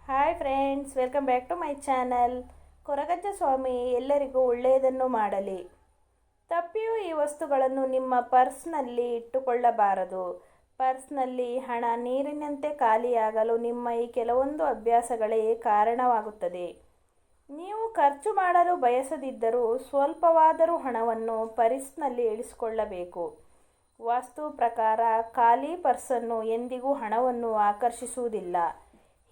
Hi friends, welcome back to my channel. Koragajja Swami ಎಲ್ಲರಿಗೂ ಒಳ್ಳೆಯದನ್ನು ಮಾಡಲಿ. ತಪ್ಪಿಯೂ ಈ ವಸ್ತುಗಳನ್ನು ನಿಮ್ಮ ಪರ್ಸ್ನಲ್ಲಿ ಇಟ್ಟುಕೊಳ್ಳಬಾರದು. ಪರ್ಸ್ನಲ್ಲಿ ಹಣ ನೀರಿನಂತೆ ಖಾಲಿಯಾಗಲು ನಿಮ್ಮ ಈ ಕೆಲವೊಂದು ಅಭ್ಯಾಸಗಳೇ ಕಾರಣವಾಗುತ್ತದೆ. ನೀವು ಖರ್ಚು ಮಾಡಲು ಬಯಸದಿದ್ದರೂ ಸ್ವಲ್ಪವಾದರೂ ಹಣವನ್ನು ಪರ್ಸ್ನಲ್ಲಿ ಇಳಿಸಿಕೊಳ್ಳಬೇಕು. ವಾಸ್ತು ಪ್ರಕಾರ ಖಾಲಿ ಪರ್ಸನ್ನು ಎಂದಿಗೂ ಹಣವನ್ನು ಆಕರ್ಷಿಸುವುದಿಲ್ಲ.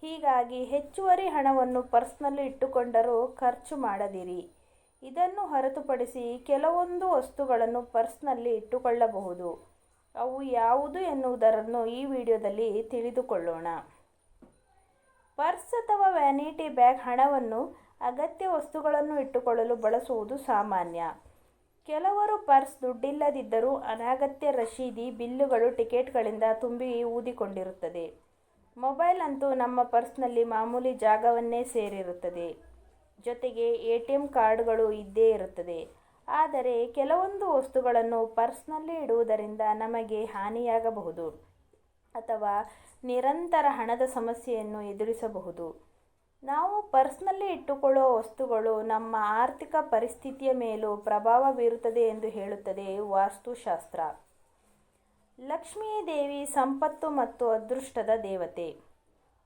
ಹೀಗಾಗಿ ಹೆಚ್ಚುವರಿ ಹಣವನ್ನು ಪರ್ಸ್ನಲ್ಲಿ ಇಟ್ಟುಕೊಂಡರೂ ಖರ್ಚು ಮಾಡದಿರಿ. ಇದನ್ನು ಹೊರತುಪಡಿಸಿ ಕೆಲವೊಂದು ವಸ್ತುಗಳನ್ನು ಪರ್ಸ್ನಲ್ಲಿ ಇಟ್ಟುಕೊಳ್ಳಬಹುದು. ಅವು ಯಾವುದು ಎನ್ನುವುದನ್ನು ಈ ವಿಡಿಯೋದಲ್ಲಿ ತಿಳಿದುಕೊಳ್ಳೋಣ. ಪರ್ಸ್ ಅಥವಾ ವ್ಯಾನಿಟಿ ಬ್ಯಾಗ್ ಹಣವನ್ನು ಅಗತ್ಯ ವಸ್ತುಗಳನ್ನು ಇಟ್ಟುಕೊಳ್ಳಲು ಬಳಸುವುದು ಸಾಮಾನ್ಯ. ಕೆಲವರು ಪರ್ಸ್ ದುಡ್ಡಿಲ್ಲದಿದ್ದರೂ ಅನಗತ್ಯ ರಶೀದಿ, ಬಿಲ್ಲುಗಳು, ಟಿಕೆಟ್ಗಳಿಂದ ತುಂಬಿ ಊದಿಕೊಂಡಿರುತ್ತದೆ. ಮೊಬೈಲ್ ಅಂತೂ ನಮ್ಮ ಪರ್ಸ್ನಲ್ಲಿ ಮಾಮೂಲಿ ಜಾಗವನ್ನೇ ಸೇರಿರುತ್ತದೆ. ಜೊತೆಗೆ ATM ಕಾರ್ಡ್ಗಳು ಇದ್ದೇ ಇರುತ್ತದೆ. ಆದರೆ ಕೆಲವೊಂದು ವಸ್ತುಗಳನ್ನು ಪರ್ಸ್ನಲ್ಲಿ ಇಡುವುದರಿಂದ ನಮಗೆ ಹಾನಿಯಾಗಬಹುದು ಅಥವಾ ನಿರಂತರ ಹಣದ ಸಮಸ್ಯೆಯನ್ನು ಎದುರಿಸಬಹುದು. ನಾವು ಪರ್ಸ್ನಲ್ಲಿ ಇಟ್ಟುಕೊಳ್ಳುವ ವಸ್ತುಗಳು ನಮ್ಮ ಆರ್ಥಿಕ ಪರಿಸ್ಥಿತಿಯ ಮೇಲೂ ಪ್ರಭಾವ ಬೀರುತ್ತದೆ ಎಂದು ಹೇಳುತ್ತದೆ ವಾಸ್ತುಶಾಸ್ತ್ರ. ಲಕ್ಷ್ಮೀ ದೇವಿ ಸಂಪತ್ತು ಮತ್ತು ಅದೃಷ್ಟದ ದೇವತೆ.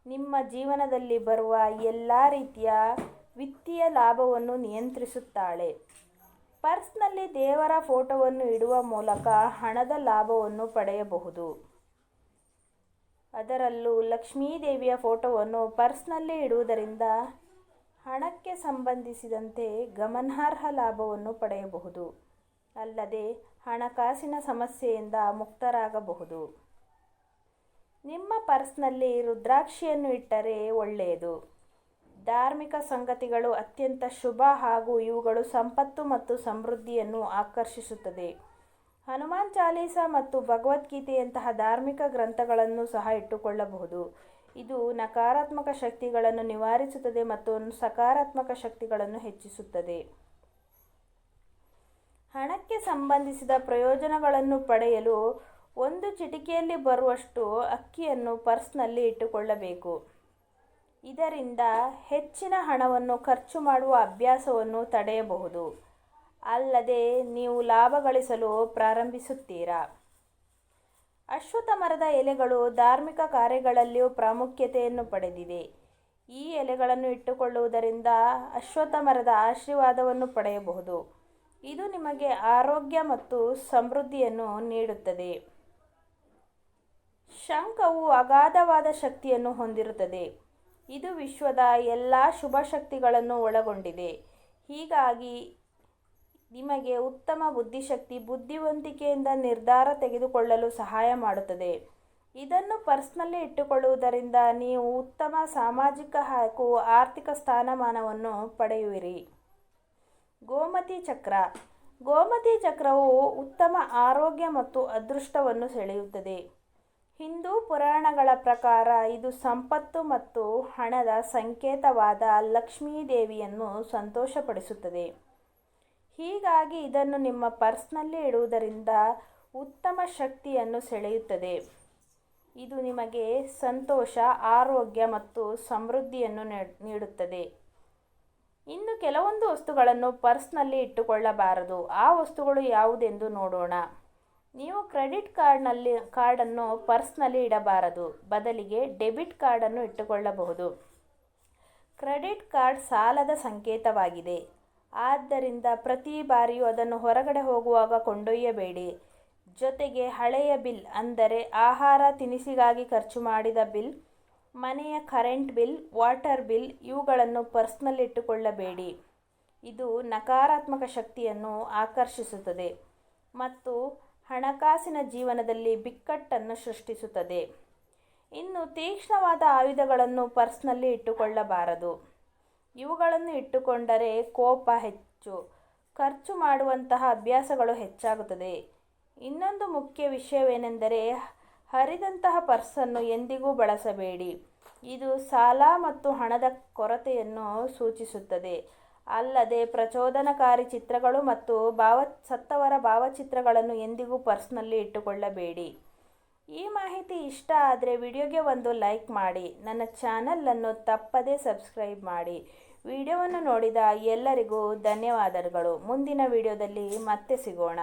ನಿಮ್ಮ ಜೀವನದಲ್ಲಿ ಬರುವ ಎಲ್ಲ ರೀತಿಯ ವಿತ್ತೀಯ ಲಾಭವನ್ನು ನಿಯಂತ್ರಿಸುತ್ತಾಳೆ. ಪರ್ಸ್ನಲ್ಲಿ ದೇವರ ಫೋಟೋವನ್ನು ಇಡುವ ಮೂಲಕ ಹಣದ ಲಾಭವನ್ನು ಪಡೆಯಬಹುದು. ಅದರಲ್ಲೂ ಲಕ್ಷ್ಮೀ ದೇವಿಯ ಫೋಟೋವನ್ನು ಪರ್ಸ್ನಲ್ಲಿ ಇಡುವುದರಿಂದ ಹಣಕ್ಕೆ ಸಂಬಂಧಿಸಿದಂತೆ ಗಮನಾರ್ಹ ಲಾಭವನ್ನು ಪಡೆಯಬಹುದು. ಅಲ್ಲದೆ ಹಣಕಾಸಿನ ಸಮಸ್ಯೆಯಿಂದ ಮುಕ್ತರಾಗಬಹುದು. ನಿಮ್ಮ ಪರ್ಸ್ನಲ್ಲಿ ರುದ್ರಾಕ್ಷಿಯನ್ನು ಇಟ್ಟರೆ ಒಳ್ಳೆಯದು. ಧಾರ್ಮಿಕ ಸಂಗತಿಗಳು ಅತ್ಯಂತ ಶುಭ ಹಾಗೂ ಇವುಗಳು ಸಂಪತ್ತು ಮತ್ತು ಸಮೃದ್ಧಿಯನ್ನು ಆಕರ್ಷಿಸುತ್ತದೆ. ಹನುಮಾನ್ ಚಾಲೀಸ ಮತ್ತು ಭಗವದ್ಗೀತೆಯಂತಹ ಧಾರ್ಮಿಕ ಗ್ರಂಥಗಳನ್ನು ಸಹ ಇಟ್ಟುಕೊಳ್ಳಬಹುದು. ಇದು ನಕಾರಾತ್ಮಕ ಶಕ್ತಿಗಳನ್ನು ನಿವಾರಿಸುತ್ತದೆ ಮತ್ತು ಸಕಾರಾತ್ಮಕ ಶಕ್ತಿಗಳನ್ನು ಹೆಚ್ಚಿಸುತ್ತದೆ. ಹಣಕ್ಕೆ ಸಂಬಂಧಿಸಿದ ಪ್ರಯೋಜನಗಳನ್ನು ಪಡೆಯಲು ಒಂದು ಚಿಟಿಕೆಯಲ್ಲಿ ಬರುವಷ್ಟು ಅಕ್ಕಿಯನ್ನು ಪರ್ಸ್ನಲ್ಲಿ ಇಟ್ಟುಕೊಳ್ಳಬೇಕು. ಇದರಿಂದ ಹೆಚ್ಚಿನ ಹಣವನ್ನು ಖರ್ಚು ಮಾಡುವ ಅಭ್ಯಾಸವನ್ನು ತಡೆಯಬಹುದು. ಅಲ್ಲದೆ ನೀವು ಲಾಭ ಗಳಿಸಲು ಪ್ರಾರಂಭಿಸುತ್ತೀರಾ. ಅಶ್ವತ್ಥ ಮರದ ಎಲೆಗಳು ಧಾರ್ಮಿಕ ಕಾರ್ಯಗಳಲ್ಲಿಯೂ ಪ್ರಾಮುಖ್ಯತೆಯನ್ನು ಪಡೆದಿದೆ. ಈ ಎಲೆಗಳನ್ನು ಇಟ್ಟುಕೊಳ್ಳುವುದರಿಂದ ಅಶ್ವತ್ಥ ಮರದ ಆಶೀರ್ವಾದವನ್ನು ಪಡೆಯಬಹುದು. ಇದು ನಿಮಗೆ ಆರೋಗ್ಯ ಮತ್ತು ಸಮೃದ್ಧಿಯನ್ನು ನೀಡುತ್ತದೆ. ಶಂಖವು ಅಗಾಧವಾದ ಶಕ್ತಿಯನ್ನು ಹೊಂದಿರುತ್ತದೆ. ಇದು ವಿಶ್ವದ ಎಲ್ಲ ಶುಭ ಶಕ್ತಿಗಳನ್ನು ಒಳಗೊಂಡಿದೆ. ಹೀಗಾಗಿ ನಿಮಗೆ ಉತ್ತಮ ಬುದ್ಧಿಶಕ್ತಿ, ಬುದ್ಧಿವಂತಿಕೆಯಿಂದ ನಿರ್ಧಾರ ತೆಗೆದುಕೊಳ್ಳಲು ಸಹಾಯ ಮಾಡುತ್ತದೆ. ಇದನ್ನು ಪರ್ಸ್ನಲ್ಲಿ ಇಟ್ಟುಕೊಳ್ಳುವುದರಿಂದ ನೀವು ಉತ್ತಮ ಸಾಮಾಜಿಕ ಹಾಗೂ ಆರ್ಥಿಕ ಸ್ಥಾನಮಾನವನ್ನು ಪಡೆಯುವಿರಿ. ಗೋಮತಿ ಚಕ್ರ. ಗೋಮತಿ ಚಕ್ರವು ಉತ್ತಮ ಆರೋಗ್ಯ ಮತ್ತು ಅದೃಷ್ಟವನ್ನು ಸೆಳೆಯುತ್ತದೆ. ಹಿಂದೂ ಪುರಾಣಗಳ ಪ್ರಕಾರ ಇದು ಸಂಪತ್ತು ಮತ್ತು ಹಣದ ಸಂಕೇತವಾದ ಲಕ್ಷ್ಮೀ ದೇವಿಯನ್ನು ಸಂತೋಷಪಡಿಸುತ್ತದೆ. ಹೀಗಾಗಿ ಇದನ್ನು ನಿಮ್ಮ ಪರ್ಸ್ನಲ್ಲಿ ಇಡುವುದರಿಂದ ಉತ್ತಮ ಶಕ್ತಿಯನ್ನು ಸೆಳೆಯುತ್ತದೆ. ಇದು ನಿಮಗೆ ಸಂತೋಷ, ಆರೋಗ್ಯ ಮತ್ತು ಸಮೃದ್ಧಿಯನ್ನು ನೀಡುತ್ತದೆ. ಇನ್ನು ಕೆಲವೊಂದು ವಸ್ತುಗಳನ್ನು ಪರ್ಸ್ನಲ್ಲಿ ಇಟ್ಟುಕೊಳ್ಳಬಾರದು. ಆ ವಸ್ತುಗಳು ಯಾವುದೆಂದು ನೋಡೋಣ. ನೀವು ಕ್ರೆಡಿಟ್ ಕಾರ್ಡನ್ನು ಪರ್ಸ್ನಲ್ಲಿ ಇಡಬಾರದು. ಬದಲಿಗೆ ಡೆಬಿಟ್ ಕಾರ್ಡನ್ನು ಇಟ್ಟುಕೊಳ್ಳಬಹುದು. ಕ್ರೆಡಿಟ್ ಕಾರ್ಡ್ ಸಾಲದ ಸಂಕೇತವಾಗಿದೆ. ಆದ್ದರಿಂದ ಪ್ರತಿ ಬಾರಿಯೂ ಅದನ್ನು ಹೊರಗಡೆ ಹೋಗುವಾಗ ಕೊಂಡೊಯ್ಯಬೇಡಿ. ಜೊತೆಗೆ ಹಳೆಯ ಬಿಲ್, ಅಂದರೆ ಆಹಾರ ತಿನಿಸಿಗಾಗಿ ಖರ್ಚು ಮಾಡಿದ ಬಿಲ್, ಮನೆಯ ಕರೆಂಟ್ ಬಿಲ್, ವಾಟರ್ ಬಿಲ್ ಇವುಗಳನ್ನು ಪರ್ಸ್ನಲ್ಲಿ ಇಟ್ಟುಕೊಳ್ಳಬೇಡಿ. ಇದು ನಕಾರಾತ್ಮಕ ಶಕ್ತಿಯನ್ನು ಆಕರ್ಷಿಸುತ್ತದೆ ಮತ್ತು ಹಣಕಾಸಿನ ಜೀವನದಲ್ಲಿ ಬಿಕ್ಕಟ್ಟನ್ನು ಸೃಷ್ಟಿಸುತ್ತದೆ. ಇನ್ನು ತೀಕ್ಷ್ಣವಾದ ಆಯುಧಗಳನ್ನು ಪರ್ಸ್ನಲ್ಲಿ ಇಟ್ಟುಕೊಳ್ಳಬಾರದು. ಇವುಗಳನ್ನು ಇಟ್ಟುಕೊಂಡರೆ ಕೋಪ ಹೆಚ್ಚು, ಖರ್ಚು ಮಾಡುವಂತಹ ಅಭ್ಯಾಸಗಳು ಹೆಚ್ಚಾಗುತ್ತದೆ. ಇನ್ನೊಂದು ಮುಖ್ಯ ವಿಷಯವೇನೆಂದರೆ ಹರಿದಂತಹ ಪರ್ಸನ್ನು ಎಂದಿಗೂ ಬಳಸಬೇಡಿ. ಇದು ಸಾಲ ಮತ್ತು ಹಣದ ಕೊರತೆಯನ್ನು ಸೂಚಿಸುತ್ತದೆ. ಅಲ್ಲದೆ ಪ್ರಚೋದನಕಾರಿ ಚಿತ್ರಗಳು ಮತ್ತು ಸತ್ತವರ ಭಾವಚಿತ್ರಗಳನ್ನು ಎಂದಿಗೂ ಪರ್ಸ್ನಲ್ಲಿ ಇಟ್ಟುಕೊಳ್ಳಬೇಡಿ. ಈ ಮಾಹಿತಿ ಇಷ್ಟ ಆದರೆ ವಿಡಿಯೋಗೆ ಒಂದು ಲೈಕ್ ಮಾಡಿ, ನನ್ನ ಚಾನಲನ್ನು ತಪ್ಪದೇ ಸಬ್ಸ್ಕ್ರೈಬ್ ಮಾಡಿ. ವಿಡಿಯೋವನ್ನು ನೋಡಿದ ಎಲ್ಲರಿಗೂ ಧನ್ಯವಾದಗಳು. ಮುಂದಿನ ವಿಡಿಯೋದಲ್ಲಿ ಮತ್ತೆ ಸಿಗೋಣ.